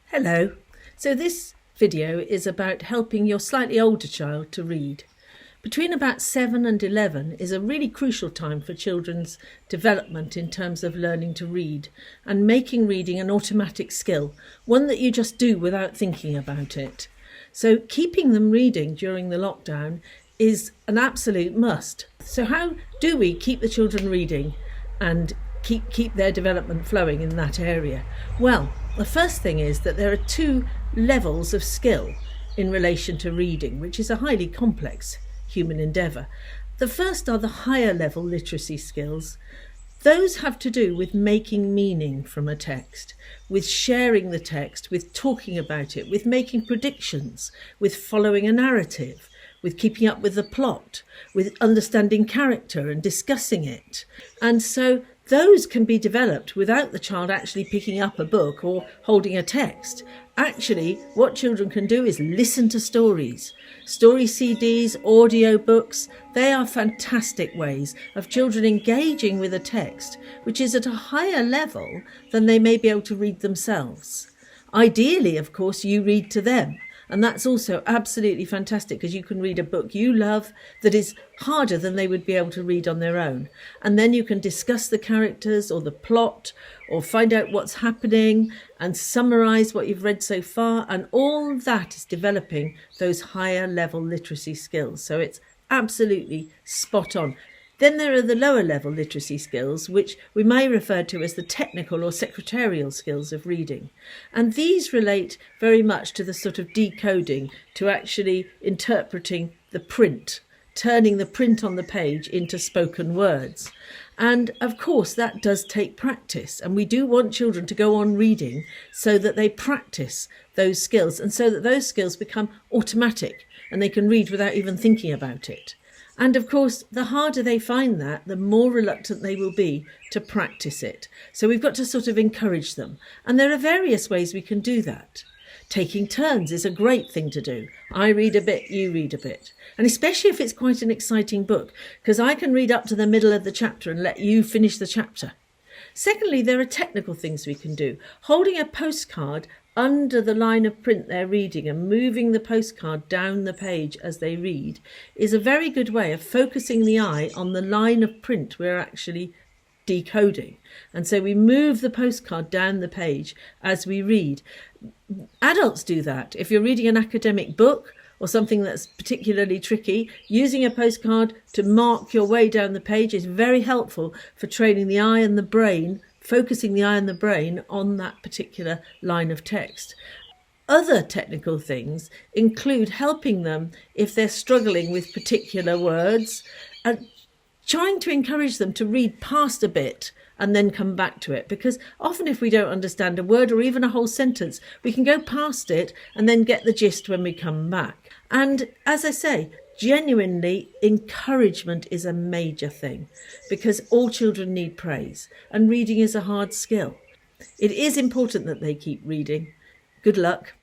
Hello. So this video is about helping your slightly older child to read. Between about 7 and 11 is a really crucial time for children's development in terms of learning to read and making reading an automatic skill, one that you just do without thinking about it. So keeping them reading during the lockdown is an absolute must. So how do we keep the children reading and keep their development flowing in that area? Well, the first thing is that there are two levels of skill in relation to reading, which is a highly complex human endeavour. The first are the higher level literacy skills. Those have to do with making meaning from a text, with sharing the text, with talking about it, with making predictions, with following a narrative, with keeping up with the plot, with understanding character and discussing it. And so those can be developed without the child actually picking up a book or holding a text. Actually, what children can do is listen to stories. Story CDs, audio books, they are fantastic ways of children engaging with a text, which is at a higher level than they may be able to read themselves. Ideally, of course, you read to them. And that's also absolutely fantastic because you can read a book you love that is harder than they would be able to read on their own. And then you can discuss the characters or the plot or find out what's happening and summarise what you've read so far. And all that is developing those higher level literacy skills. So it's absolutely spot on. Then there are the lower level literacy skills, which we may refer to as the technical or secretarial skills of reading. And these relate very much to the sort of decoding, to actually interpreting the print, turning the print on the page into spoken words. And of course, that does take practice. And we do want children to go on reading so that they practice those skills and so that those skills become automatic and they can read without even thinking about it. And of course, the harder they find that, the more reluctant they will be to practice it. So we've got to sort of encourage them. And there are various ways we can do that. Taking turns is a great thing to do. I read a bit, you read a bit. And especially if it's quite an exciting book, because I can read up to the middle of the chapter and let you finish the chapter. Secondly, there are technical things we can do. Holding a postcard under the line of print they're reading and moving the postcard down the page as they read is a very good way of focusing the eye on the line of print we're actually decoding. And so we move the postcard down the page as we read. Adults do that. If you're reading an academic book or something that's particularly tricky, using a postcard to mark your way down the page is very helpful for training the eye and the brain, focusing the eye and the brain on that particular line of text. Other technical things include helping them if they're struggling with particular words and trying to encourage them to read past a bit and then come back to it. Because often if we don't understand a word or even a whole sentence, we can go past it and then get the gist when we come back. And as I say, genuinely, encouragement is a major thing because all children need praise and reading is a hard skill. It is important that they keep reading. Good luck.